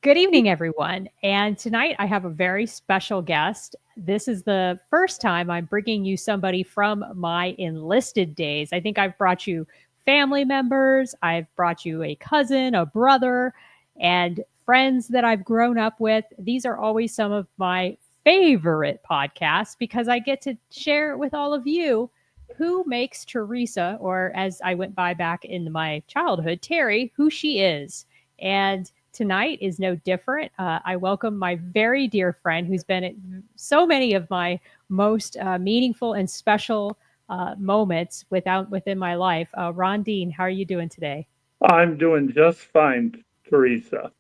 Good evening, everyone. And tonight I have a very special guest. This is the first time I'm bringing you somebody from my enlisted days. I think I've brought you family members, I've brought you a cousin, a brother, and friends that I've grown up with. These are always some of my favorite podcasts because I get to share with all of you who makes Teresa, or as I went by back in my childhood, Terry, who she is. And tonight is no different. I welcome my very dear friend who's been at so many of my most meaningful and special moments within my life. Ron Deanne, how are you doing today? I'm doing just fine, Teresa.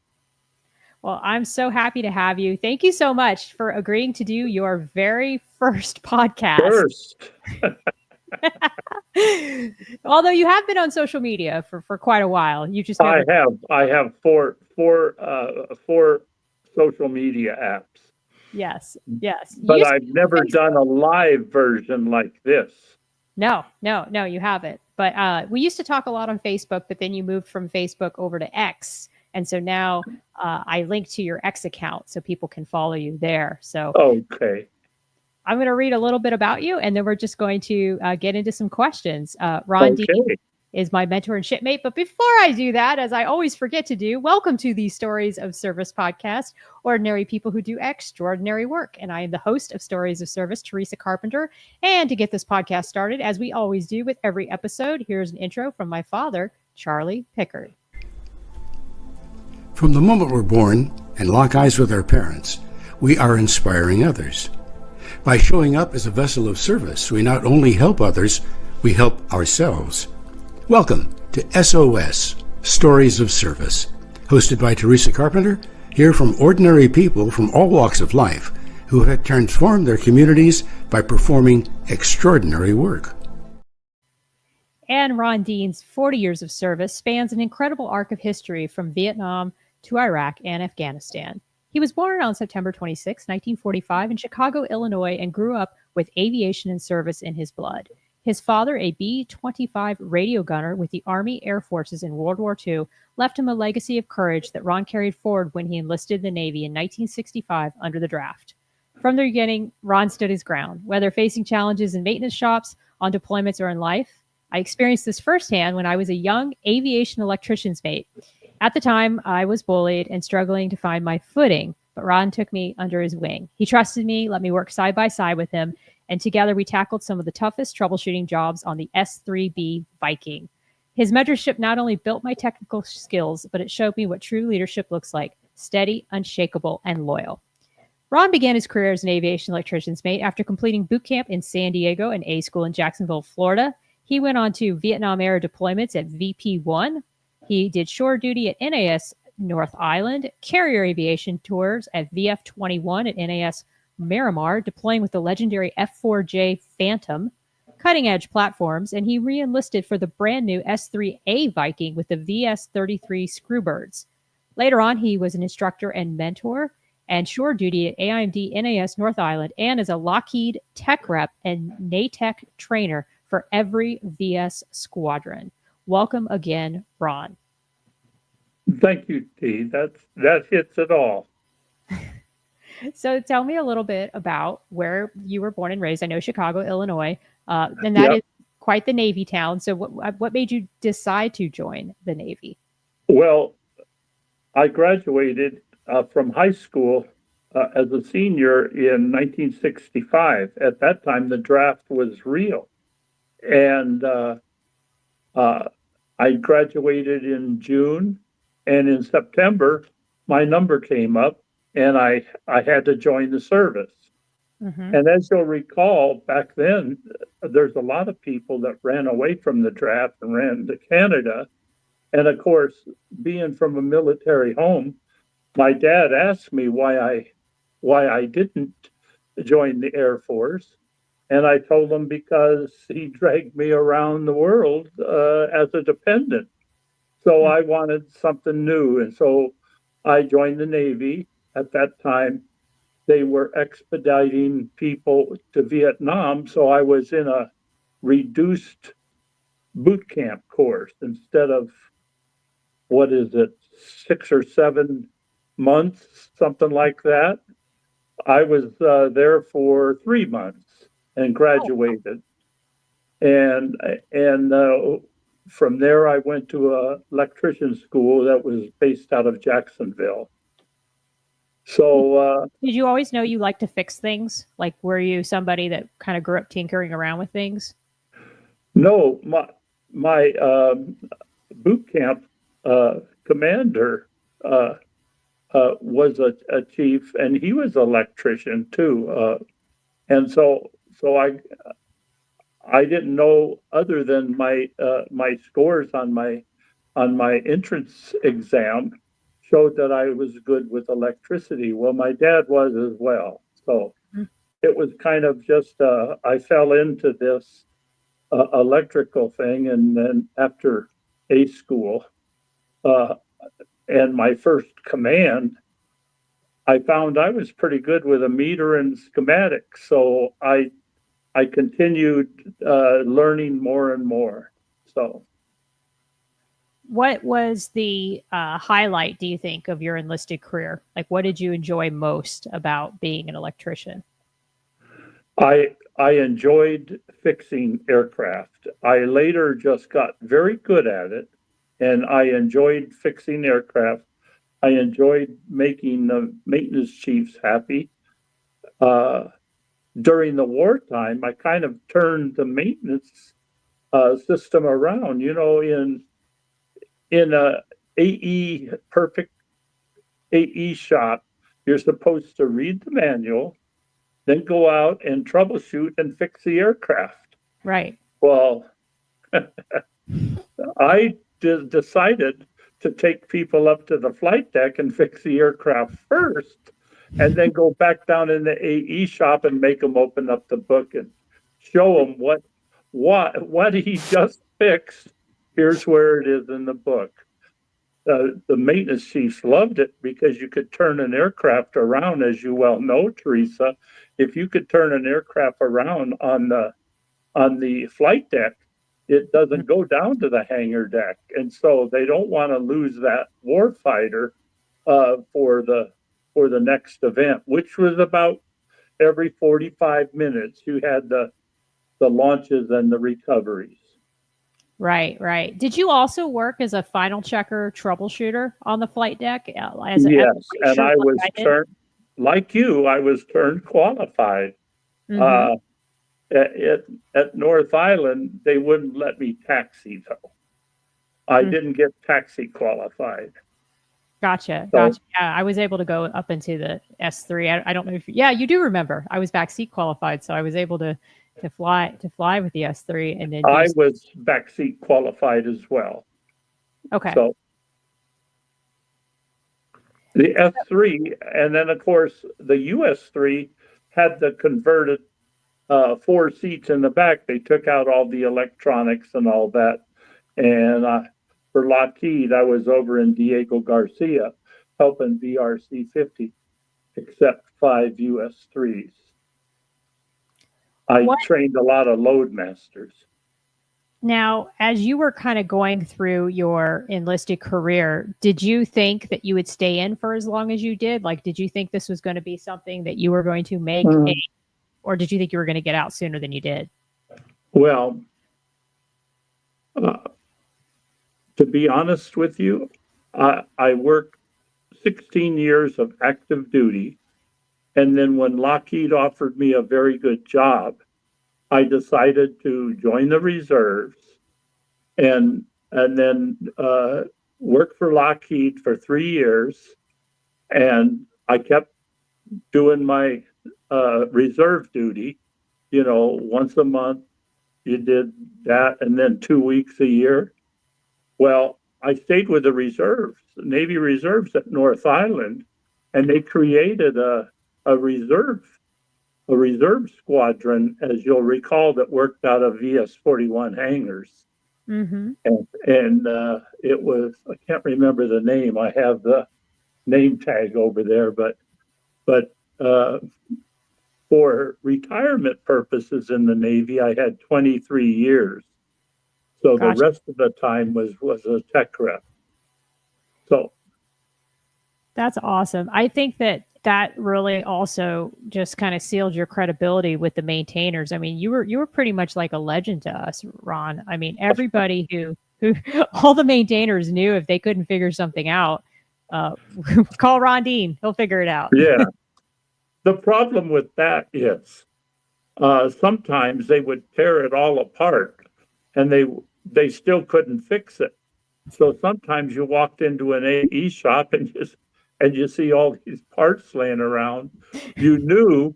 Well, I'm so happy to have you. Thank you so much for agreeing to do your very first podcast. First, Although you have been on social media for quite a while, you just I never. have four social media apps, Yes, yes. You but used to I've never be on done a live version like this. No, you haven't. But we used to talk a lot on Facebook, but then you moved from Facebook over to X. And so now I link to your X account so people can follow you there. So Okay, I'm going to read a little bit about you, and then we're just going to get into some questions. Ron Deanne okay. is my mentor and shipmate. But before I do that, as I always forget to do, welcome to the Stories of Service podcast, ordinary people who do extraordinary work. And I am the host of Stories of Service, Teresa Carpenter. And to get this podcast started, as we always do with every episode, here's an intro from my father, Charlie Pickard. From the moment we're born and lock eyes with our parents, we are inspiring others. By showing up as a vessel of service, we not only help others, we help ourselves. Welcome to S.O.S, Stories of Service, hosted by Teresa Carpenter, here from ordinary people from all walks of life who have transformed their communities by performing extraordinary work. And Ron Deanne's 40 years of service spans an incredible arc of history from Vietnam to Iraq and Afghanistan. He was born on September 26, 1945 in Chicago, Illinois, and grew up with aviation and service in his blood. His father, a B-25 radio gunner with the Army Air Forces in World War II, left him a legacy of courage that Ron carried forward when he enlisted in the Navy in 1965 under the draft. From the beginning, Ron stood his ground, whether facing challenges in maintenance shops, on deployments, or in life. I experienced this firsthand when I was a young aviation electrician's mate. At the time, I was bullied and struggling to find my footing, but Ron took me under his wing. He trusted me, let me work side by side with him, and together we tackled some of the toughest troubleshooting jobs on the S-3B Viking. His mentorship not only built my technical skills, but it showed me what true leadership looks like: steady, unshakable, and loyal. Ron began his career as an aviation electrician's mate after completing boot camp in San Diego and A school in Jacksonville, Florida. He went on to Vietnam-era deployments at VP-1. He did shore duty at NAS North Island, carrier aviation tours at VF-21 at NAS Miramar, deploying with the legendary F-4J Phantom, cutting-edge platforms, and he re-enlisted for the brand-new S-3A Viking with the VS-33 Screwbirds. Later on, he was an instructor and mentor and shore duty at AIMD NAS North Island and as a Lockheed tech rep and NATEC trainer for every VS squadron. Welcome again, Ron. Thank you, T. That hits it all. So tell me a little bit about where you were born and raised. I know Chicago, Illinois, and that is quite the Navy town. So what made you decide to join the Navy? Well, I graduated from high school as a senior in 1965. At that time, the draft was real. And I graduated in June, and in September, my number came up, and I had to join the service. Mm-hmm. And as you'll recall, back then, there's a lot of people that ran away from the draft and ran to Canada. And of course, being from a military home, my dad asked me why I didn't join the Air Force. And I told him because he dragged me around the world as a dependent. So I wanted something new. And so I joined the Navy. At that time, they were expediting people to Vietnam. So I was in a reduced boot camp course instead of, 6 or 7 months, something like that. I was there for 3 months and Oh, graduated. And from there, I went to a electrician school that was based out of Jacksonville. So did you always know you like to fix things? Like, were you somebody that kind of grew up tinkering around with things? no, my boot camp commander uh, was a chief, and he was an electrician too. And so I didn't know other than my scores on my entrance exam showed that I was good with electricity. Well, my dad was as well. So Mhm. it was kind of just I fell into this electrical thing, and then after A school uh, and my first command, I found I was pretty good with a meter and schematics. So I continued learning more and more. So What was the highlight, do you think, of your enlisted career? Like, what did you enjoy most about being an electrician? I enjoyed fixing aircraft. I later just got very good at it, and I enjoyed fixing aircraft. I enjoyed making the maintenance chiefs happy. Uh, During the wartime, I kind of turned the maintenance system around. You know, in a AE perfect AE shop, you're supposed to read the manual, then go out and troubleshoot and fix the aircraft. Right. Well, I decided to take people up to the flight deck and fix the aircraft first, and then go back down in the AE shop and make them open up the book and show them what he just fixed. Here's where it is in the book. The maintenance chiefs loved it because you could turn an aircraft around, as you well know, Teresa. If you could turn an aircraft around on the flight deck, it doesn't go down to the hangar deck, and so they don't want to lose that warfighter for the next event, which was about every 45 minutes. You had the launches and the recoveries. Right, right. Did you also work as a final checker troubleshooter on the flight deck as a Yes, white and shirt I like was I did? turned like you. I was turned qualified. Mm-hmm. Uh, at North Island, they wouldn't let me taxi though. I Mm. didn't get taxi qualified. Gotcha, So gotcha. Yeah, I was able to go up into the S3. I don't know if yeah, you do remember. I was backseat qualified, so I was able to fly with the S3 and then do. I was backseat qualified as well. Okay, So the S3, and then of course the US3 had the converted 4 seats in the back. They took out all the electronics and all that. And for Lockheed, I was over in Diego Garcia helping VRC 50 accept 5 US3s. I what trained a lot of load masters. now, as you were kind of going through your enlisted career, did you think that you would stay in for as long as you did? Like, did you think this was going to be something that you were going to make a, Mm. or did you think you were going to get out sooner than you did? Well, uh, to be honest with you, I worked 16 years of active duty. And then when Lockheed offered me a very good job, I decided to join the reserves and then work for Lockheed for 3 years. And I kept doing my reserve duty, once a month. You did that, and then 2 weeks a year. Well, I stayed with the reserves, the Navy reserves at North Island, and they created a reserve a reserve squadron, as you'll recall, that worked out of VS-41 hangars. Mm-hmm. And it was, I can't remember the name. I have the name tag over there, but for retirement purposes in the Navy, I had 23 years. So the Gotcha. rest of the time was a tech rep. So That's awesome. I think that really also just kind of sealed your credibility with the maintainers. I mean, you were pretty much like a legend to us, Ron. I mean, everybody who all the maintainers knew if they couldn't figure something out, uh, call Ron Dean. He'll figure it out. Yeah. The problem with that is sometimes they would tear it all apart and they still couldn't fix it. So sometimes you walked into an AE shop and you see all these parts laying around. You knew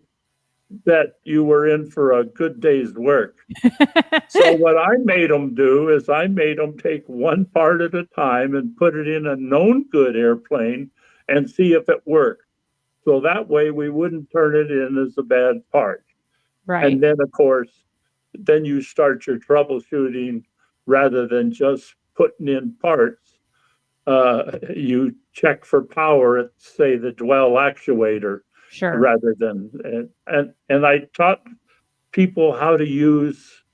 that you were in for a good day's work. So what I made them do is I made them take one part at a time and put it in a known good airplane and see if it worked. So that way we wouldn't turn it in as a bad part. Right. And then, of course, then you start your troubleshooting rather than just putting in parts. You check for power at, say, the dwell actuator, Sure. rather than and I taught people how to use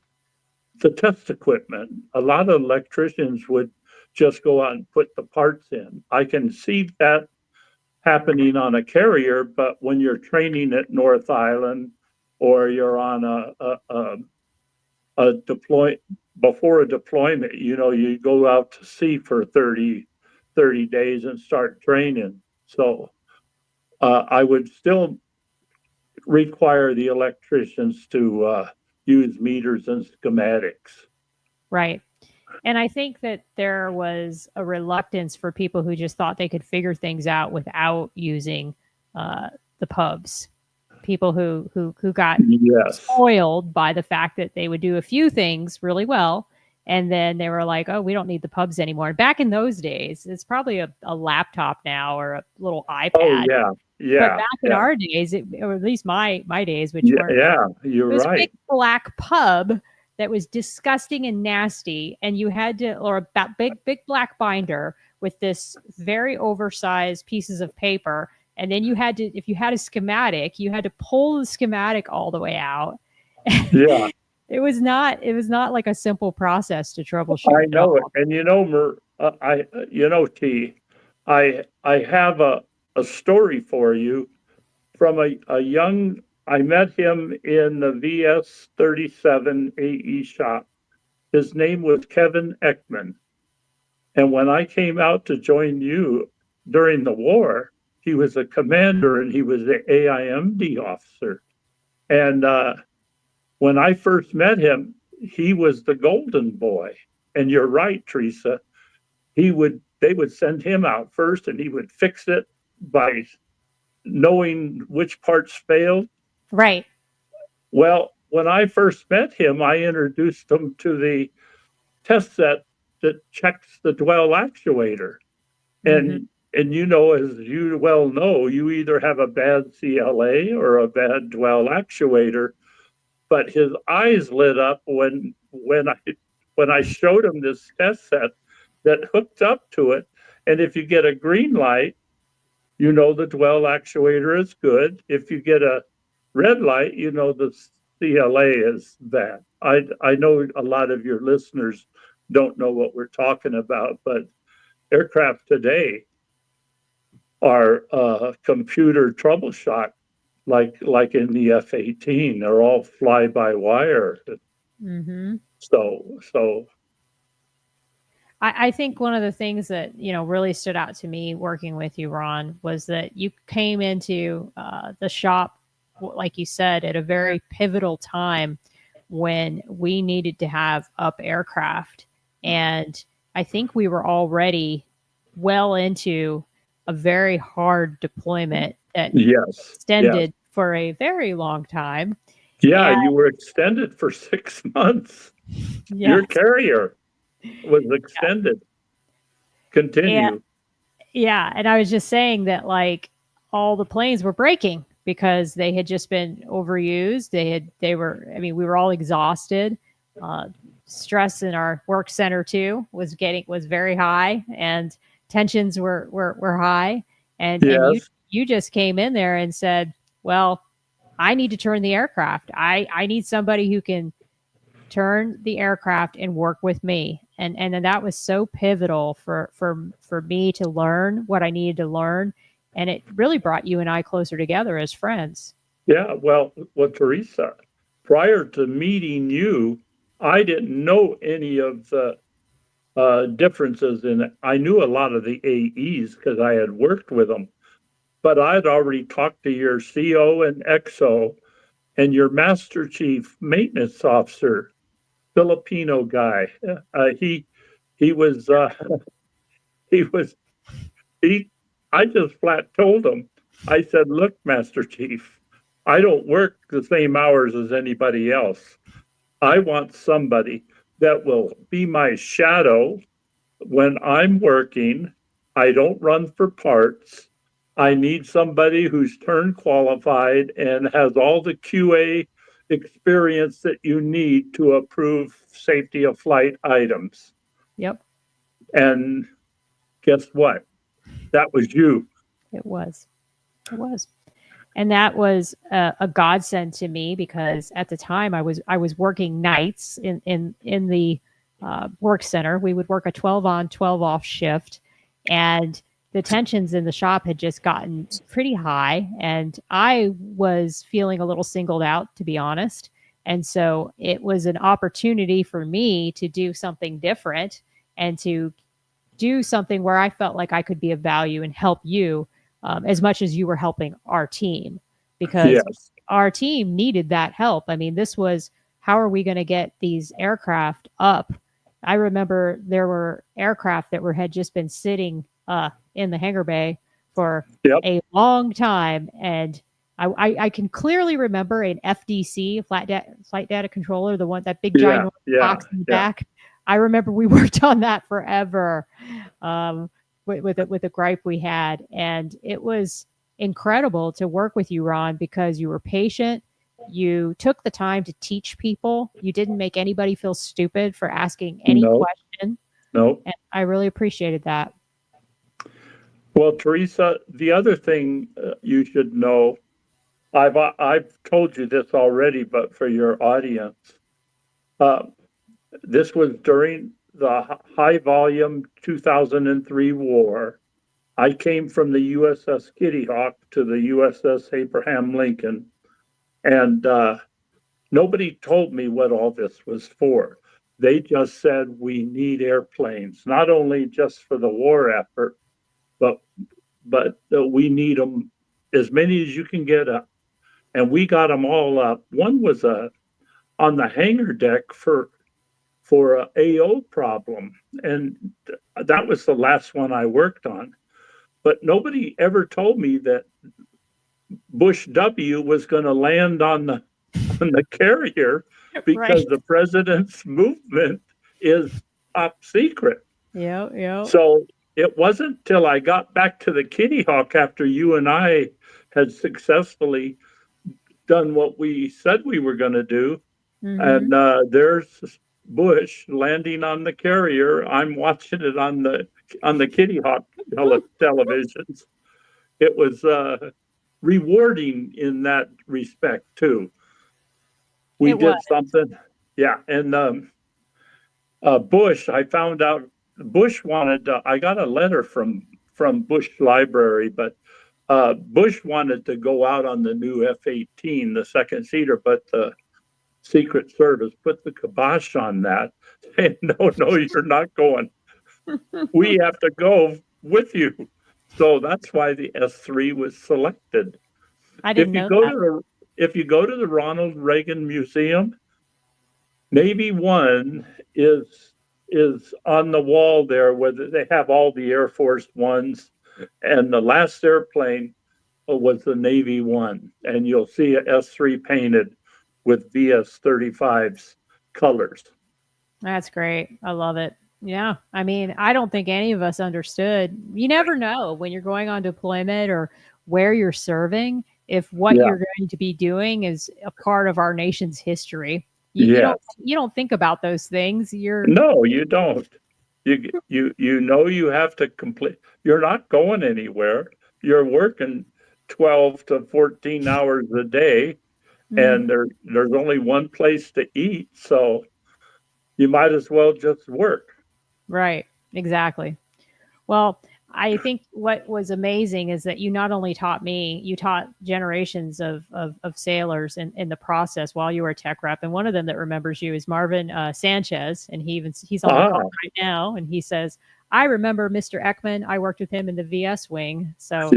the test equipment. A lot of electricians would just go out and put the parts in. I can see that happening on a carrier, but when you're training at North Island or you're on a deploy before a deployment, you go out to sea for 30 days and start training. So I would still require the electricians to use meters and schematics. Right. And I think that there was a reluctance for people who just thought they could figure things out without using the pubs. People who got Yes. spoiled by the fact that they would do a few things really well, and then they were like, "Oh, we don't need the pubs anymore." And back in those days, it's probably a laptop now or a little iPad. Oh yeah, yeah. But back in our days, or at least my days, which yeah, weren't, yeah, you're it was right. a big black pub that was disgusting and nasty, and you had to, or a big black binder with this very oversized pieces of paper, and then you had to, if you had a schematic, you had to pull the schematic all the way out. Yeah, it was not like a simple process to troubleshoot. I know it, and T, I have a story for you from a young. I met him in the VS 37 AE shop. His name was Kevin Ekman. And when I came out to join you during the war, he was a commander and he was the AIMD officer. And when I first met him, he was the golden boy. And you're right, Teresa. They would send him out first and he would fix it by knowing which parts failed. Right. Well, when I first met him, I introduced him to the test set that checks the dwell actuator. And as you well know, you either have a bad CLA or a bad dwell actuator. But his eyes lit up when I showed him this test set that hooked up to it. And if you get a green light, the dwell actuator is good. If you get a red light, the CLA is bad. I know a lot of your listeners don't know what we're talking about, but aircraft today are computer troubleshot, like in the F-18. They're all fly-by-wire. So I think one of the things that really stood out to me working with you, Ron, was that you came into the shop, like you said, at a very pivotal time when we needed to have up aircraft, and I think we were already well into a very hard deployment that extended for a very long time. Yeah, and you were extended for 6 months. Yes. Your carrier was extended. Continue. And I was just saying that all the planes were breaking because they had just been overused. We were all exhausted. Stress in our work center too was very high, and tensions were high. And you just came in there and said, well, I need to turn the aircraft. I need somebody who can turn the aircraft and work with me. And then that was so pivotal for me to learn what I needed to learn and it really brought you and I closer together as friends. Yeah, well, Teresa, prior to meeting you, I didn't know any of the differences in it. I knew a lot of the AEs because I had worked with them, but I'd already talked to your CO and XO and your Master Chief Maintenance Officer, Filipino guy. He was he was he. I just flat told him. I said, "Look, Master Chief, I don't work the same hours as anybody else. I want somebody that will be my shadow when I'm working. I don't run for parts. I need somebody who's turn qualified and has all the QA experience that you need to approve safety of flight items." Yep, And guess what? That was you. it was. It was. And that was a godsend to me because at the time I was working nights in the work center. We would work a 12 on, 12 off shift, and the tensions in the shop had just gotten pretty high, and I was feeling a little singled out, to be honest. And so it was an opportunity for me to do something different and to do something where I felt like I could be of value and help you as much as you were helping our team, because Yes. our team needed that help. I mean, this was, how are we going to get these aircraft up? I remember there were aircraft that had just been sitting in the hangar bay for Yep. a long time, and I can clearly remember an FDC, flight data controller, the one, that big giant box in the back. I remember we worked on that forever with the gripe we had, and it was incredible to work with you, Ron, because you were patient. You took the time to teach people. You didn't make anybody feel stupid for asking any question. No. And I really appreciated that. Well, Teresa, the other thing you should know, I've told you this already, but for your audience, this was during the high volume 2003 war. I came from the USS Kitty Hawk to the USS Abraham Lincoln, and nobody told me what all this was for. They just said, we need airplanes, not only just for the war effort, but we need them, as many as you can get up. And we got them all up. One was on the hangar deck for a AO problem, and that was the last one I worked on. But nobody ever told me that Bush W was going to land on the carrier, because the president's movement is top secret. Yeah. So it wasn't till I got back to the Kitty Hawk after you and I had successfully done what we said we were going to do. Mm-hmm. And there's Bush landing on the carrier. I'm watching it on the Kitty Hawk televisions. It was rewarding in that respect too. We did something, yeah. And Bush, I found out Bush wanted. I got a letter from Bush Library, but Bush wanted to go out on the new F-18, the second seater, but the Secret Service put the kibosh on that, saying, no, you're not going. We have to go with you. So that's why the S-3 was selected. I didn't know that. If you go to the Ronald Reagan Museum, Navy One is on the wall there, where they have all the Air Force Ones, and the last airplane was the Navy One, and you'll see a S-3 painted with VS-35's colors. That's great. I love it. Yeah. I mean, I don't think any of us understood. You never know when you're going on deployment or where you're serving, if what you're going to be doing is a part of our nation's history. You don't think about those things. No, you don't. You know you have to complete. You're not going anywhere. You're working 12 to 14 hours a day, and there's only one place to eat, so you might as well just work. Right. Exactly. Well, I think what was amazing is that you not only taught me, you taught generations of sailors in the process while you were a tech rep. And one of them that remembers you is Marvin Sanchez, and he's on the call right now, and he says, "I remember Mr. Ekman. I worked with him in the VS wing." So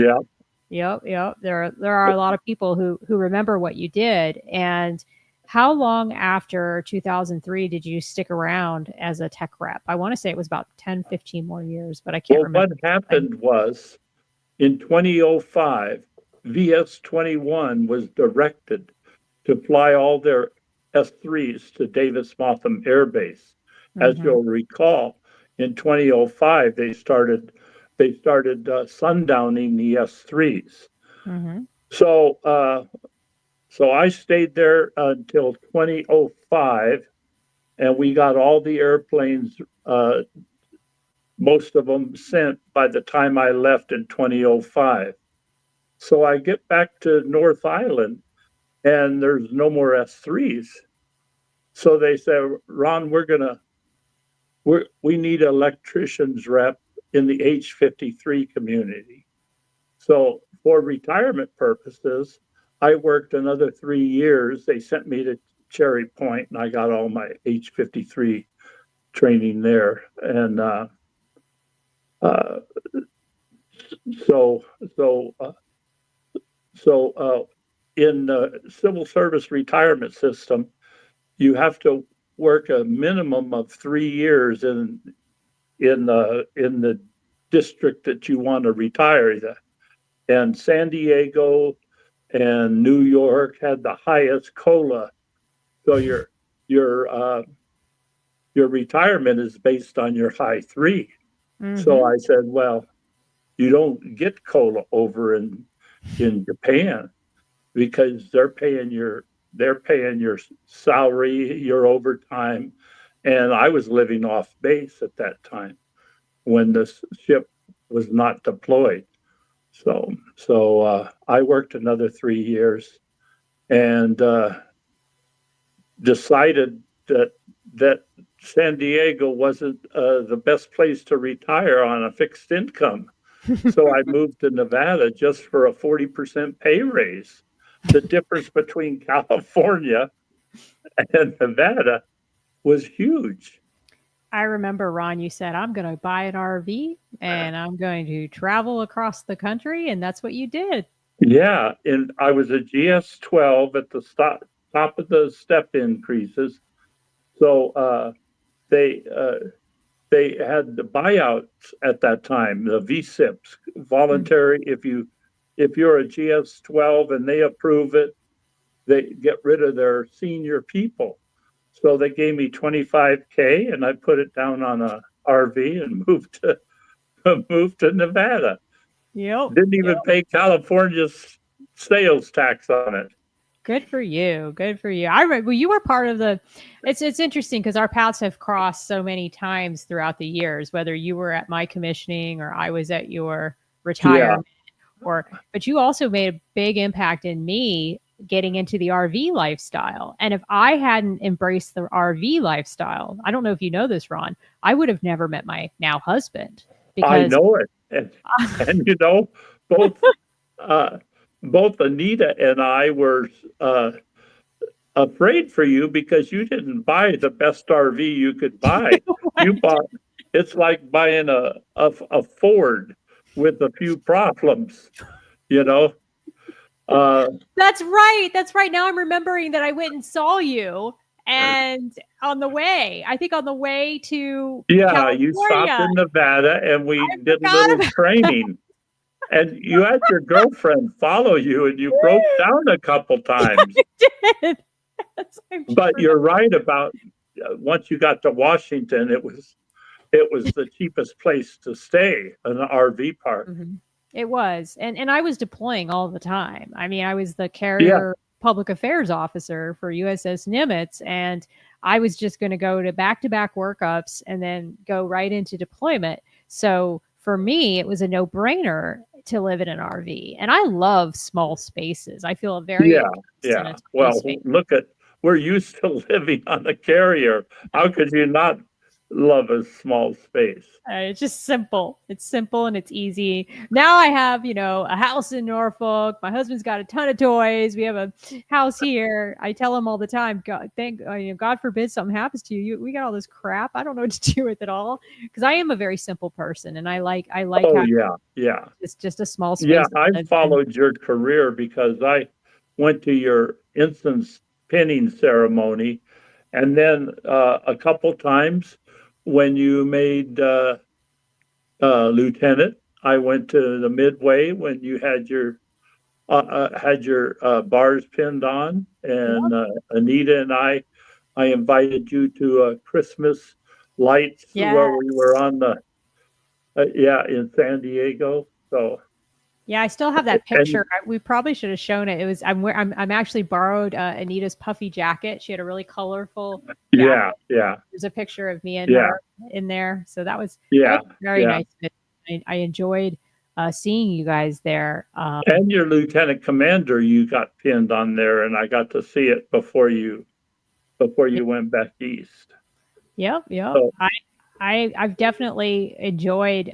Yeah. yep. There are a lot of people who remember what you did. And how long after 2003 did you stick around as a tech rep? I want to say it was about 10, 15 more years, but I can't remember. What happened was in 2005, VS-21 was directed to fly all their S-3s to Davis-Monthan Air Base. As you'll recall, in 2005, they started sundowning the S-3s. So I stayed there until 2005, and we got all the airplanes, most of them sent by the time I left in 2005. So I get back to North Island, and there's no more S-3s. So they said, Ron, we need electricians rep in the H-53 community. So for retirement purposes, I worked another 3 years. They sent me to Cherry Point, and I got all my H-53 training there. And in the civil service retirement system, you have to work a minimum of 3 years in the district that you want to retire. And San Diego and New York had the highest COLA. So your retirement is based on your high 3. So I said, well, you don't get COLA over in Japan, because they're paying your salary, your overtime. And I was living off base at that time when the ship was not deployed. So I worked another 3 years and decided that San Diego wasn't the best place to retire on a fixed income. So I moved to Nevada just for a 40% pay raise. The difference between California and Nevada was huge. I remember, Ron, you said, I'm going to buy an RV and I'm going to travel across the country. And that's what you did. Yeah. And I was a GS-12 at the top of the step increases. So they had the buyouts at that time, the VSIPs, voluntary. If you're a GS-12 and they approve it, they get rid of their senior people. So they gave me $25K, and I put it down on a RV and moved to Nevada. Yep. Didn't even pay California's sales tax on it. Good for you. Good for you. Well, you were part of the. It's interesting because our paths have crossed so many times throughout the years. Whether you were at my commissioning or I was at your retirement, but you also made a big impact in me getting into the RV lifestyle. And if I hadn't embraced the RV lifestyle, I don't know if you know this, Ron, I would have never met my now husband. Because I know it, and you know, both Anita and I were afraid for you because you didn't buy the best RV you could buy. You bought. It's like buying a Ford with a few problems, you know. That's right. Now I'm remembering that I went and saw you, and on the way to California, you stopped in Nevada, and we did a little training. And you had your girlfriend follow you, and you broke down a couple times. I did. But you're right about once you got to Washington, it was the cheapest place to stay, an RV park. It was. And I was deploying all the time. I mean, I was the carrier public affairs officer for USS Nimitz, and I was just going to go to back-to-back workups and then go right into deployment. So for me, it was a no-brainer to live in an RV. And I love small spaces. I feel very Well, look we're used to living on a carrier. How could you not love a small space. It's just simple. It's simple and it's easy. Now I have, a house in Norfolk. My husband's got a ton of toys. We have a house here. I tell him all the time, God forbid something happens to you. We got all this crap. I don't know what to do with it all, because I am a very simple person, and I like Oh, how yeah. it's just a small space. Yeah, I followed your career because I went to your instance pinning ceremony, and then a couple times when you made lieutenant, I went to the midway when you had your bars pinned on, and Anita and I invited you to a Christmas lights where we were on the in San Diego. So yeah, I still have that picture. and We probably should have shown it. It was I'm actually borrowed Anita's puffy jacket. She had a really colorful jacket. yeah. There's a picture of me and Yeah. her in there. So that was Yeah, very yeah. nice. I enjoyed seeing you guys there. And your lieutenant commander, you got pinned on there, and I got to see it before you went back east. Yep. So, I've definitely enjoyed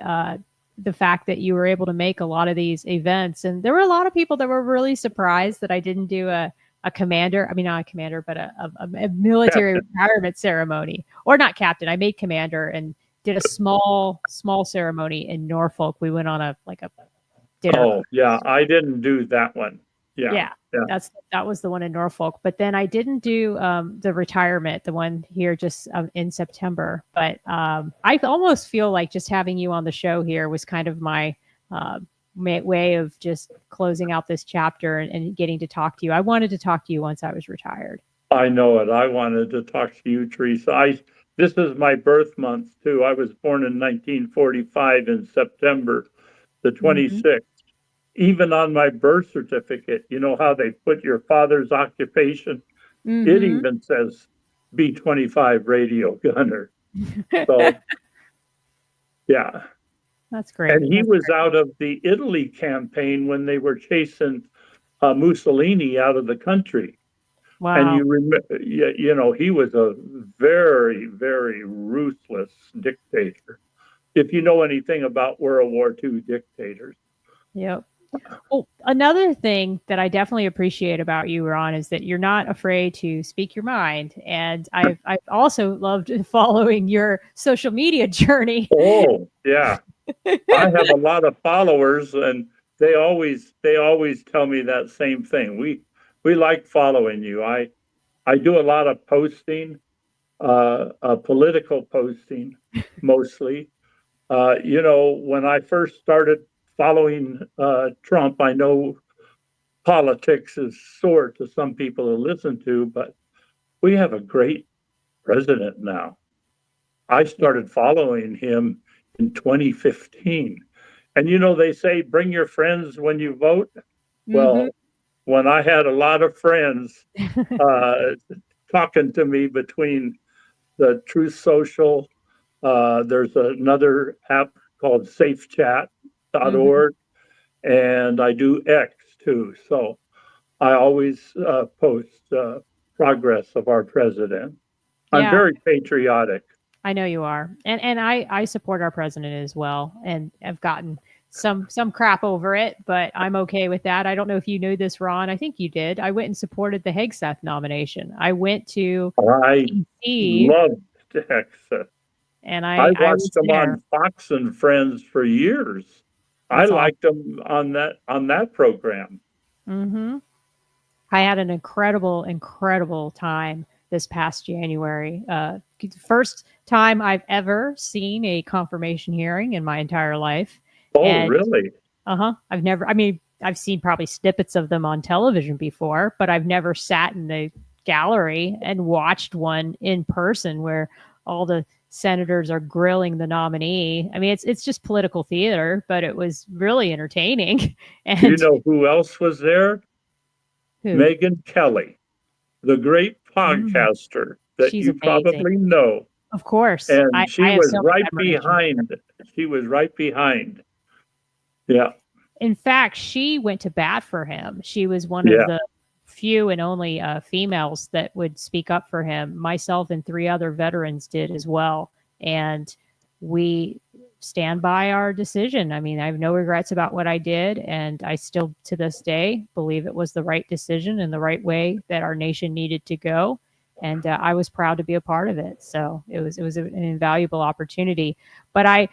the fact that you were able to make a lot of these events, and there were a lot of people that were really surprised that I didn't do a commander. I mean, not a commander, but a military retirement ceremony, or not captain. I made commander and did a small ceremony in Norfolk. We went on a dinner. oh yeah, I didn't do that one. Yeah. That was the one in Norfolk. But then I didn't do the retirement, the one here just in September. But I almost feel like just having you on the show here was kind of my way of just closing out this chapter and getting to talk to you. I wanted to talk to you once I was retired. I know it. I wanted to talk to you, Teresa. This is my birth month too. I was born in 1945 in September the 26th. Even on my birth certificate, you know how they put your father's occupation? It even says B-25 radio gunner. So, yeah. That's great. And he was out of the Italy campaign when they were chasing Mussolini out of the country. Wow. And you remember, he was a very, very ruthless dictator. If you know anything about World War II dictators. Yep. Oh, another thing that I definitely appreciate about you, Ron, is that you're not afraid to speak your mind. And I've also loved following your social media journey. Oh, yeah. I have a lot of followers, and they always tell me that same thing. We like following you. I do a lot of posting, political posting mostly. When I first started following Trump, I know politics is sore to some people to listen to, but we have a great president now. I started following him in 2015. And they say, bring your friends when you vote. Well, when I had a lot of friends talking to me between the Truth Social, there's another app called safechat.org, and I do X too. So I always post progress of our president. I'm very patriotic. I know you are. And I support our president as well, and have gotten some crap over it, but I'm okay with that. I don't know if you knew this, Ron. I think you did. I went and supported the Hegseth nomination. I went to I loved Hegseth. And I watched them on Fox and Friends for years. That's liked them on that program. I had an incredible time this past January. First time I've ever seen a confirmation hearing in my entire life. Oh, really? I've seen probably snippets of them on television before, but I've never sat in the gallery and watched one in person where all the senators are grilling the nominee. I mean, it's just political theater, but it was really entertaining. And you know who else was there? Who? Megyn Kelly, the great podcaster that She's you amazing. probably know. Of course. And she was so right behind. She was right behind. Yeah. In fact, she went to bat for him. She was one of the few and only females that would speak up for him. Myself and 3 other veterans did as well. and we stand by our decision. I mean, I have no regrets about what I did, and I still to this day believe it was the right decision and the right way that our nation needed to go. And I was proud to be a part of it. So it was an invaluable opportunity. But I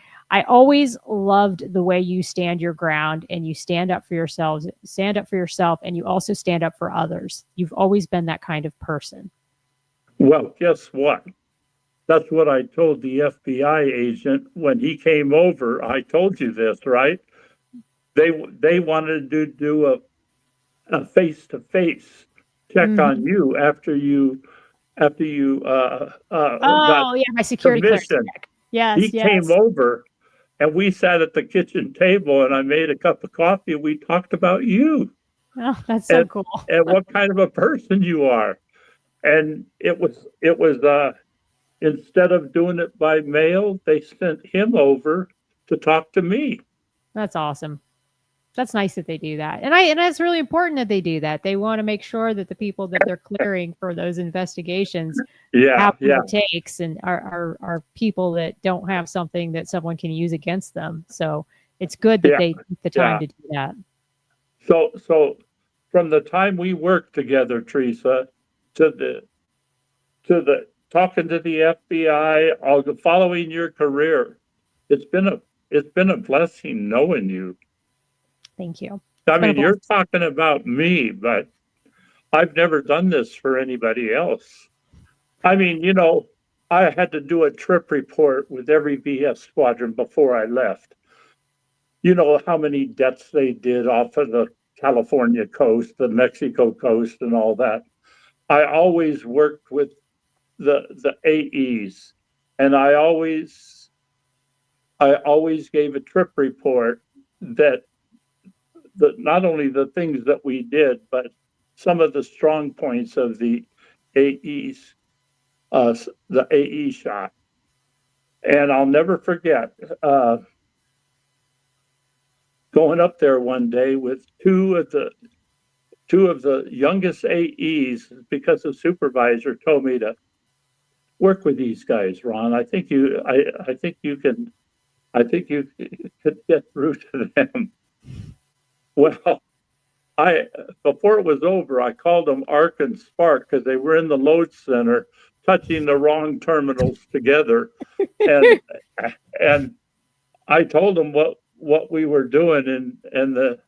always loved the way you stand your ground and you stand up for yourselves, stand up for yourself, and you also stand up for others. You've always been that kind of person. Well, guess what? That's what I told the FBI agent when he came over. I told you this, right? They wanted to do a face-to-face check on you after you got Oh, yeah, my security clearance commission. check. Yes, He yes. came over and we sat at the kitchen table and I made a cup of coffee and we talked about you Oh, that's so cool. and what kind of a person you are. And it was instead of doing it by mail, they sent him over to talk to me. That's awesome. That's nice that they do that. And that's really important that they do that. They want to make sure that the people that they're clearing for those investigations have what it takes and are people that don't have something that someone can use against them. So it's good that they take the time to do that. So from the time we worked together, Teresa, to the talking to the FBI, all the following your career, it's been a blessing knowing you. Thank you. I mean, you're talking about me, but I've never done this for anybody else. I mean, you know, I had to do a trip report with every VS squadron before I left. You know how many deaths they did off of the California coast, the Mexico coast, and all that. I always worked with the AEs, and I always gave a trip report that not only the things that we did, but some of the strong points of the AEs, the AE shot. And I'll never forget going up there one day with two of the youngest AEs because the supervisor told me to work with these guys, Ron. I think you could get through to them. Well, before it was over, I called them Arc and Spark because they were in the load center touching the wrong terminals together. And I told them what we were doing and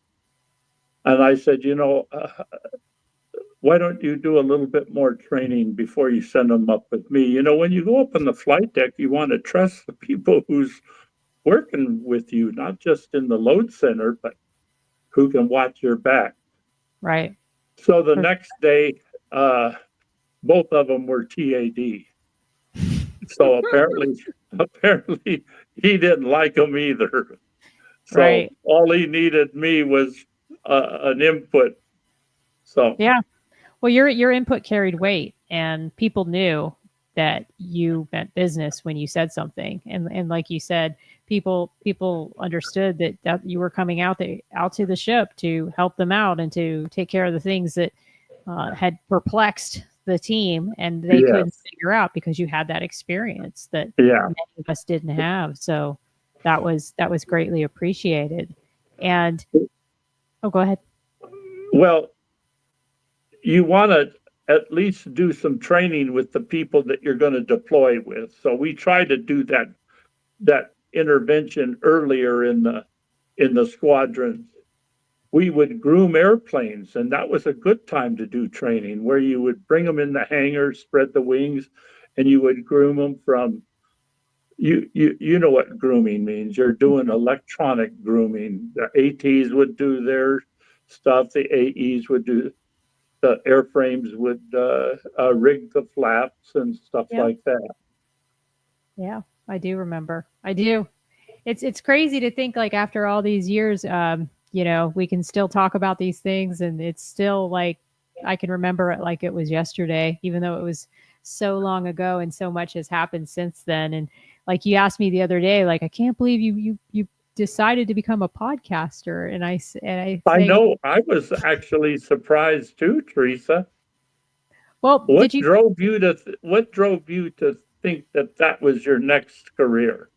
I said, you know, why don't you do a little bit more training before you send them up with me? You know, when you go up on the flight deck, you want to trust the people who's working with you, not just in the load center, but who can watch your back. Right. So the next day, both of them were TAD. So apparently he didn't like them either. So all he needed me was an input. So yeah. Well, your input carried weight, and people knew that you meant business when you said something. And like you said, people understood that you were coming out to the ship to help them out and to take care of the things that had perplexed the team, and they couldn't figure out because you had that experience that many of us didn't have. So that was greatly appreciated. And go ahead. Well, you want to at least do some training with the people that you're going to deploy with. So we try to do that intervention earlier in the squadrons. We would groom airplanes, and that was a good time to do training, where you would bring them in the hangars, spread the wings, and you would groom them from. You know what grooming means. You're doing electronic grooming. The ATs would do their stuff. The AEs would do. The airframes would rig the flaps and stuff like that. Yeah, I do remember. I do. It's crazy to think, like, after all these years, you know, we can still talk about these things, and it's still like I can remember it like it was yesterday, even though it was so long ago and so much has happened since then. And like you asked me the other day, like, I can't believe you decided to become a podcaster. And I know I was actually surprised too, Teresa. Well, what drove you to think that that was your next career?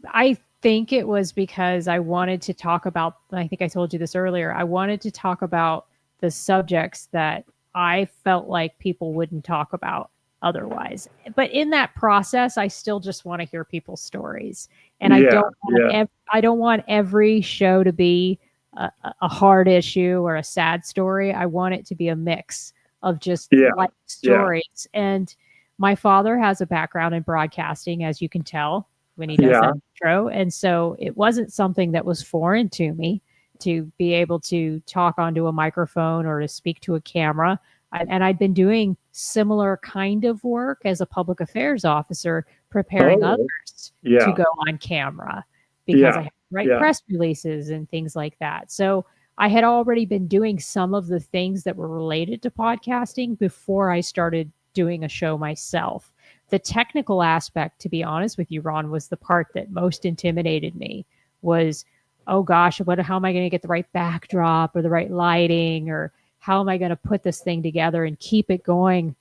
I think it was because I wanted to talk about, I think I told you this earlier, I wanted to talk about the subjects that I felt like people wouldn't talk about otherwise. But in that process, I still just want to hear people's stories. And Yeah, yeah, I don't want every show to be a hard issue or a sad story. I want it to be a mix of just yeah, life yeah, stories. And my father has a background in broadcasting, as you can tell when he does yeah. that intro. And so it wasn't something that was foreign to me to be able to talk onto a microphone or to speak to a camera. And I'd been doing similar kind of work as a public affairs officer, preparing Oh, others to yeah, go on camera because I yeah, had to write yeah. press releases and things like that. So I had already been doing some of the things that were related to podcasting before I started doing a show myself. The technical aspect, to be honest with you, Ron, was the part that most intimidated me. Was, oh gosh, how am I going to get the right backdrop or the right lighting, or how am I going to put this thing together and keep it going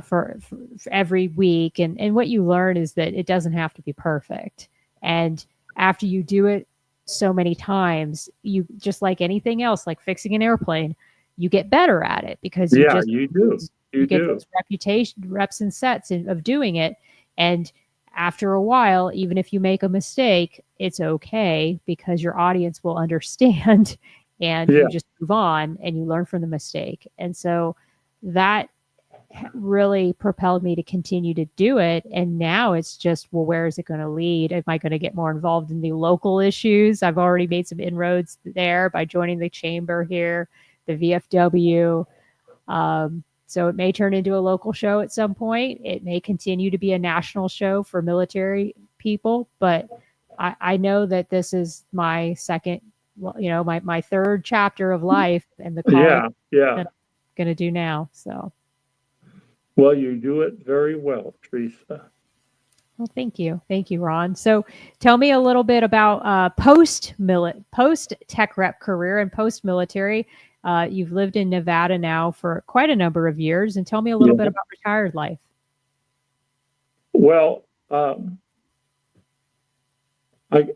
for every week? And what you learn is that it doesn't have to be perfect. And after you do it so many times, you, just like anything else, like fixing an airplane, you get better at it because Yeah, you do. you You get do. those reps and sets of doing it. And after a while, even if you make a mistake, it's okay because your audience will understand and Yeah, you just move on and you learn from the mistake. And so that really propelled me to continue to do it. And now it's just, well, where is it going to lead? Am I going to get more involved in the local issues? I've already made some inroads there by joining the chamber here, the VFW. So it may turn into a local show at some point. It may continue to be a national show for military people, but I know that this is my second, my third chapter of life and the calling yeah, yeah. that I'm going to do now. So, Well, you do it very well, Teresa. well, thank you. Thank you, Ron. So tell me a little bit about post tech rep career and post military. You've lived in Nevada now for quite a number of years, and tell me a little bit Yeah. about retired life. Well, I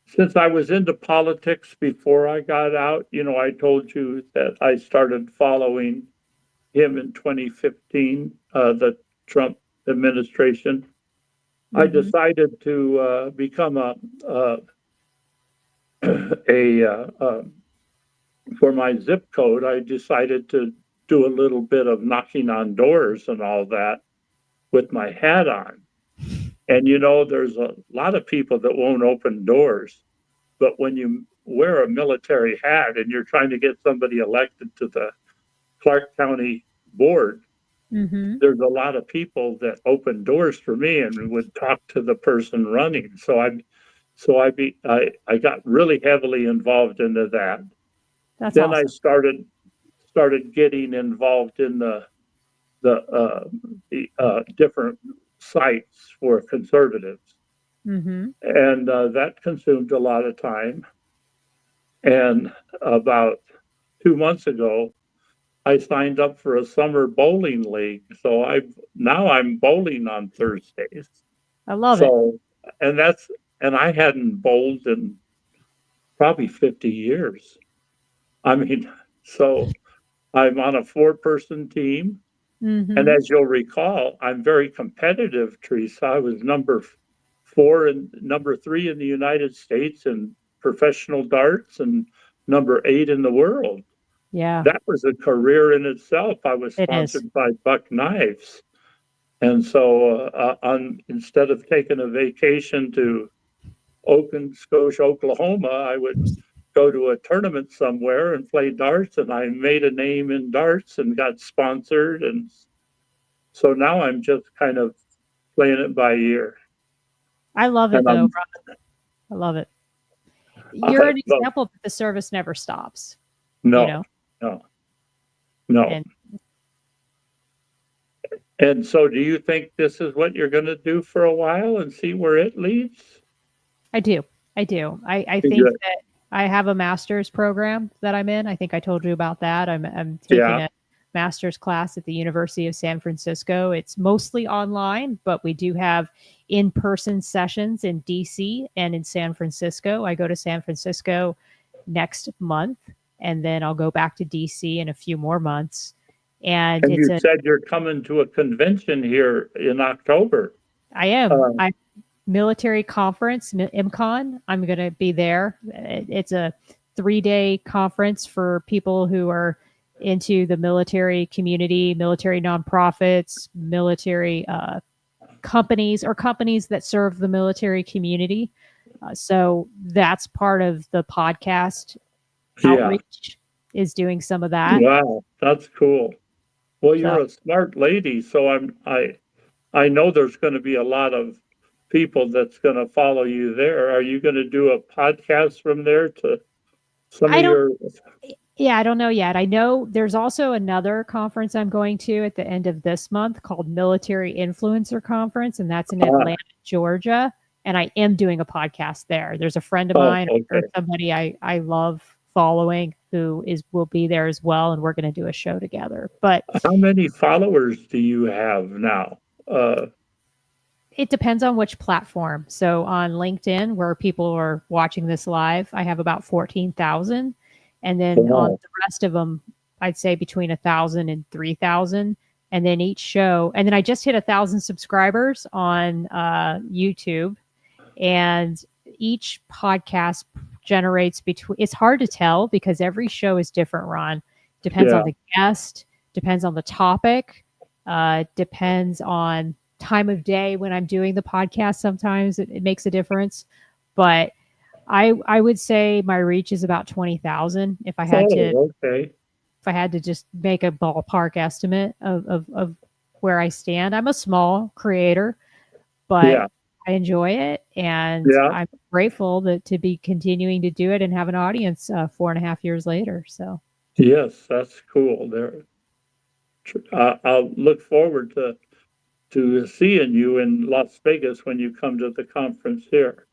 since I was into politics before I got out, I told you that I started following him in 2015, the Trump administration. I Mm-hmm. decided to become a for my zip code. I decided to do a little bit of knocking on doors and all that with my hat on. And there's a lot of people that won't open doors, but when you wear a military hat and you're trying to get somebody elected to the Clark County board, Mm-hmm. there's a lot of people that opened doors for me and would talk to the person running. So I got really heavily involved into that. That's Then I awesome. started getting involved in the different sites for conservatives, Mm-hmm. and that consumed a lot of time. And about 2 months ago, I signed up for a summer bowling league. So I'm bowling on Thursdays. I love it. So and I hadn't bowled in probably 50 years. I mean, so I'm on a 4-person team. And Mm-hmm. as you'll recall, I'm very competitive, Teresa. I was number 3 in the United States in professional darts and number 8 in the world. Yeah, That was a career in itself. I was it is. sponsored by Buck Knives. And so instead of taking a vacation to Oakland, Scotia, Oklahoma, I would go to a tournament somewhere and play darts. And I made a name in darts and got sponsored. And so now I'm just kind of playing it by ear. I love it And though, I'm, Ron. I love it. You're I, an well, example that the service never stops, you no, know, no, no. and And so do you think this is what you're going to do for a while and see where it leads? I do. I do. I think Good. that I have a master's program that I'm in. I think I told you about that. I'm taking Yeah. a master's class at the University of San Francisco. It's mostly online, but we do have in-person sessions in DC and in San Francisco. I go to San Francisco next month, and then I'll go back to DC in a few more months. And you said you're coming to a convention here in October. I am. I'm military conference, MCON. I'm going to be there. It's a 3-day conference for people who are into the military community, military nonprofits, military companies, or companies that serve the military community. So that's part of the podcast outreach, is doing some of that. Wow, that's cool. Well, you're a smart lady, so I know there's going to be a lot of people that's going to follow you there. Are you going to do a podcast from there to some of your? Yeah, I don't know yet. I know there's also another conference I'm going to at the end of this month called Military Influencer Conference, and that's in Atlanta, Georgia. And I am doing a podcast there. There's a friend of mine, or somebody I love following, who will be there as well, and we're going to do a show together. But how many followers do you have now? It depends on which platform. So on LinkedIn, where people are watching this live, I have about 14,000. And then on the rest of them, I'd say between 1,000 and 3,000. And then each show, and then I just hit 1,000 subscribers on YouTube. And each podcast generates it's hard to tell because every show is different, Ron. Depends on the guest, depends on the topic, depends on time of day when I'm doing the podcast. Sometimes it makes a difference, but I would say my reach is about 20,000 if I had if I had to just make a ballpark estimate of where I stand. I'm a small creator, but I enjoy it, and I'm grateful to be continuing to do it and have an audience 4.5 years later. So yes, that's cool. I'll look forward to seeing you in Las Vegas when you come to the conference here.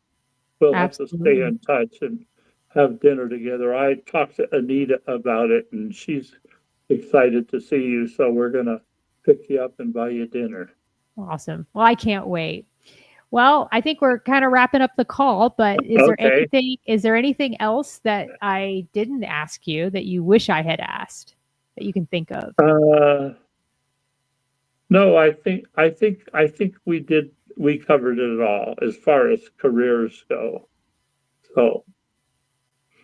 We'll have to stay in touch and have dinner together. I talked to Anita about it, and she's excited to see you. So we're going to pick you up and buy you dinner. Awesome. Well, I can't wait. Well, I think we're kind of wrapping up the call, but is there anything else that I didn't ask you that you wish I had asked that you can think of? No, I think we covered it all as far as careers go. So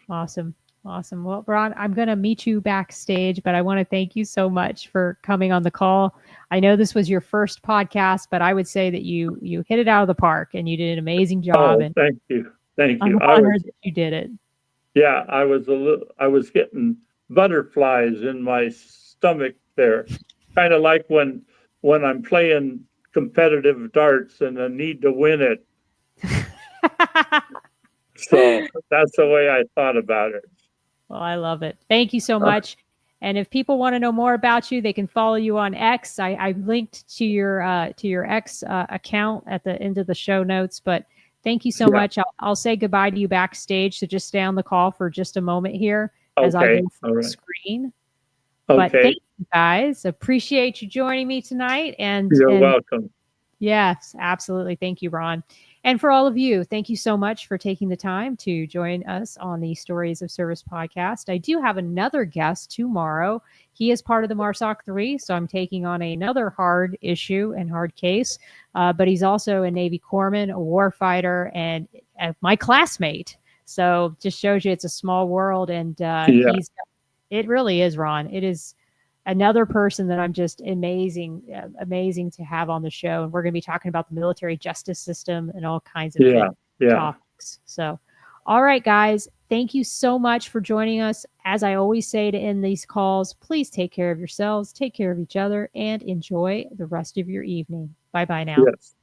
awesome. Well, Ron, I'm going to meet you backstage, but I want to thank you so much for coming on the call. I know this was your first podcast, but I would say that you hit it out of the park and you did an amazing job. And thank you. I'm honored that you did it. Yeah, I was getting butterflies in my stomach there, kind of like when I'm playing competitive darts and I need to win it. So that's the way I thought about it. Well, I love it. Thank you so much. And if people want to know more about you, they can follow you on X. I linked to your X account at the end of the show notes. But thank you so much. I'll say goodbye to you backstage. So just stay on the call for just a moment here as I go full screen. But thank you guys. Appreciate you joining me tonight. And you're welcome. Yes, absolutely. Thank you, Ron. And for all of you, thank you so much for taking the time to join us on the Stories of Service podcast. I do have another guest tomorrow. He is part of the MARSOC 3, so I'm taking on another hard issue and hard case. But he's also a Navy corpsman, a warfighter, and my classmate. So just shows you it's a small world. And it really is, Ron. It is another person that I'm just amazing to have on the show. And we're going to be talking about the military justice system and all kinds of topics. So, all right, guys, thank you so much for joining us. As I always say to end these calls, please take care of yourselves, take care of each other, and enjoy the rest of your evening. Bye-bye now. Yes.